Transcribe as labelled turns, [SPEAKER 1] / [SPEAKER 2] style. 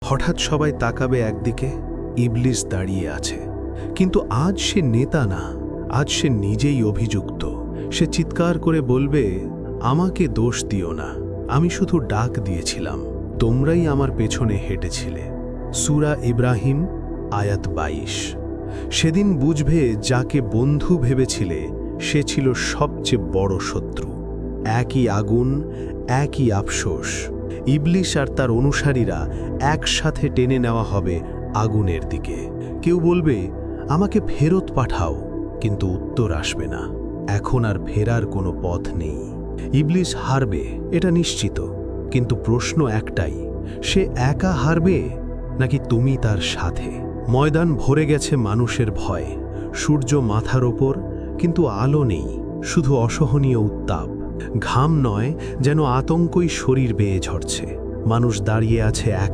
[SPEAKER 1] হঠাৎ সবাই তাকাবে একদিকে, ইবলিস দাঁড়িয়ে আছে। কিন্তু আজ সে নেতা না, আজ সে নিজেই অভিযুক্ত। সে চিৎকার করে বলবে, আমাকে দোষ দিও না, আমি শুধু ডাক দিয়েছিলাম, তোমরাই আমার পেছনে হেঁটেছিলে। সূরা ইব্রাহিম আয়াত ২২। সেদিন বুঝবে যাকে বন্ধু ভেবেছিলে সে ছিল সবচেয়ে বড় শত্রু। একই আগুন, একই আফসোস। ইবলিস আর তার অনুসারীরা একসাথে টেনে নেওয়া হবে আগুনের দিকে। কেউ বলবে, আমাকে ফেরত পাঠাও, কিন্তু উত্তর আসবে না। এখন আর ফেরার কোনো পথ নেই। ইবলিস হারবে, এটা নিশ্চিত। কিন্তু প্রশ্ন একটাই, সে একা হারবে নাকি তুমি তার সাথে? ময়দান ভরে গেছে মানুষের ভয়। সূর্য মাথার ওপর, কিন্তু আলো নেই, শুধু অসহনীয় উত্তাপ। ঘাম নয়, যেন আতঙ্কই শরীর বেয়ে ঝরছে। মানুষ দাঁড়িয়ে আছে একা।